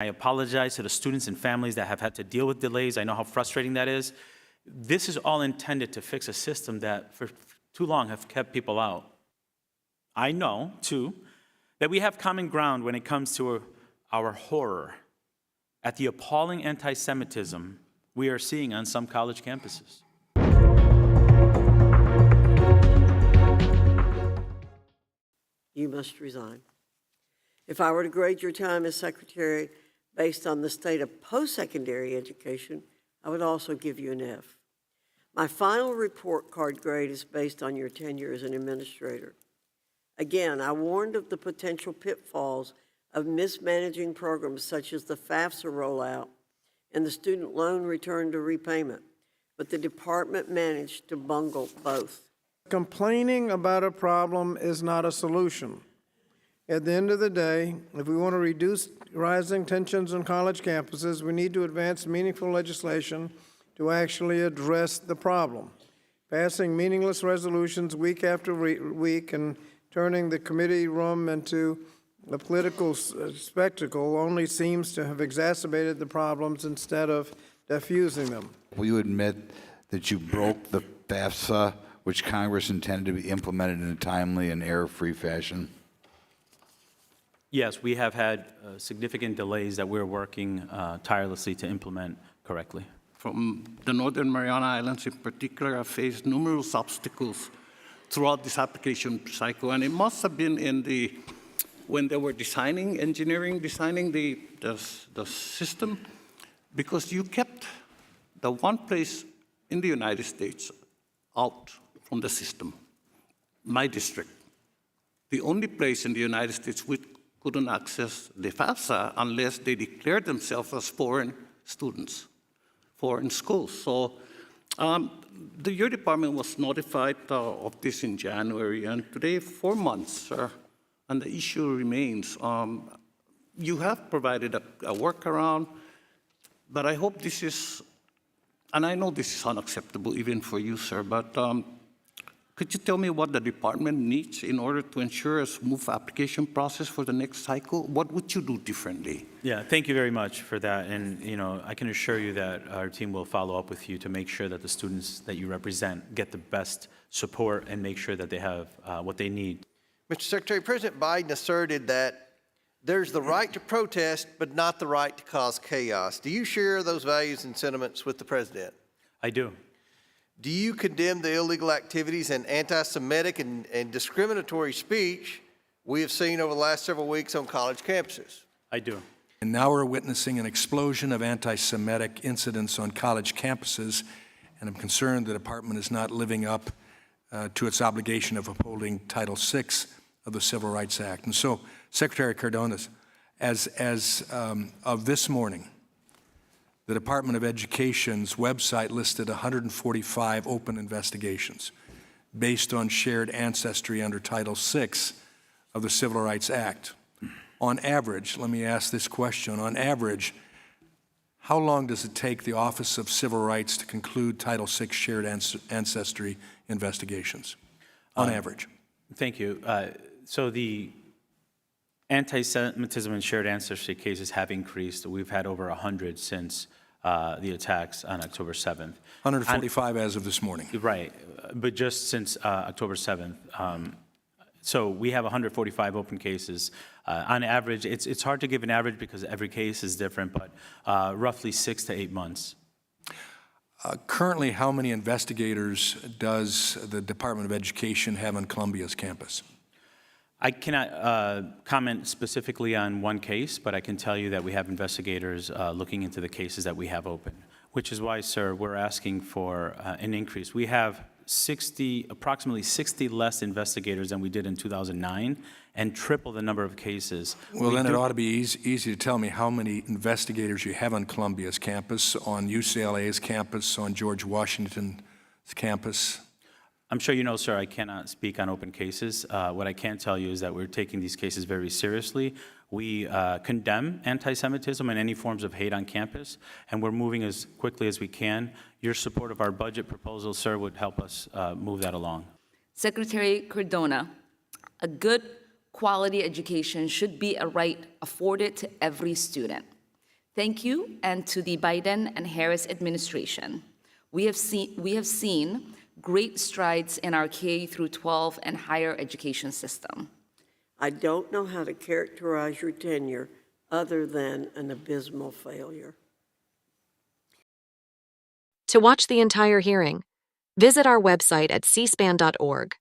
I apologize to the students and families that have had to deal with delays. I know how frustrating that is. This is all intended to fix a system that for too long have kept people out. I know, too, that we have common ground when it comes to our horror at the appalling anti-Semitism we are seeing on some college campuses. You must resign. If I were to grade your time as secretary based on the state of post-secondary education, I would also give you an F. My final report card grade is based on your tenure as an administrator. Again, I warned of the potential pitfalls of mismanaging programs such as the FAFSA rollout and the student loan return to repayment, but the department managed to bungle both. Complaining about a problem is not a solution. At the end of the day, if we want to reduce rising tensions on college campuses, we need to advance meaningful legislation to actually address the problem. Passing meaningless resolutions week after week and turning the committee room into a political spectacle only seems to have exacerbated the problems instead of diffusing them. Will you admit that you broke the FAFSA, which Congress intended to be implemented in a timely and error-free fashion? Yes, we have had significant delays that we're working tirelessly to implement correctly. From the Northern Mariana Islands in particular, have faced numerous obstacles throughout this application cycle, and it must have been when they were designing the system, because you kept the one place in the United States out from the system, my district. The only place in the United States which couldn't access the FAFSA unless they declared themselves as foreign students, foreign schools. So your department was notified of this in January, and today, 4 months, and the issue remains. You have provided a workaround, but I hope this is, and I know this is unacceptable even for you, sir, but could you tell me what the department needs in order to ensure a smooth application process for the next cycle? What would you do differently? Yeah, thank you very much for that. And I can assure you that our team will follow up with you to make sure that the students that you represent get the best support and make sure that they have what they need. Mr. Secretary, President Biden asserted that there's the right to protest, but not the right to cause chaos. Do you share those values and sentiments with the president? I do. Do you condemn the illegal activities and anti-Semitic and discriminatory speech we have seen over the last several weeks on college campuses? I do. And now we're witnessing an explosion of anti-Semitic incidents on college campuses, and I'm concerned the department is not living up to its obligation of upholding Title VI of the Civil Rights Act. And so, Secretary Cardona, as of this morning, the Department of Education's website listed 145 open investigations based on shared ancestry under Title VI of the Civil Rights Act. On average, let me ask this question, on average, how long does it take the Office of Civil Rights to conclude Title VI shared ancestry investigations, on average? Thank you. So the anti-Semitism and shared ancestry cases have increased. We've had over 100 since the attacks on October 7th. 145 as of this morning. Right, but just since October 7th. So we have 145 open cases. On average, it's hard to give an average because every case is different, but roughly 6 to 8 months. Currently, how many investigators does the Department of Education have on Columbia's campus? I cannot comment specifically on one case, but I can tell you that we have investigators looking into the cases that we have open, which is why, sir, we're asking for an increase. We have approximately 60 less investigators than we did in 2009 and triple the number of cases. Well, then it ought to be easy to tell me how many investigators you have on Columbia's campus, on UCLA's campus, on George Washington's campus. I'm sure you know, sir, I cannot speak on open cases. What I can tell you is that we're taking these cases very seriously. We condemn anti-Semitism and any forms of hate on campus, and we're moving as quickly as we can. Your support of our budget proposal, sir, would help us move that along. Secretary Cardona, a good quality education should be a right afforded to every student. Thank you, and to the Biden and Harris administration. We have seen great strides in our K through 12 and higher education system. I don't know how to characterize your tenure other than an abysmal failure. To watch the entire hearing, visit our website at cspan.org.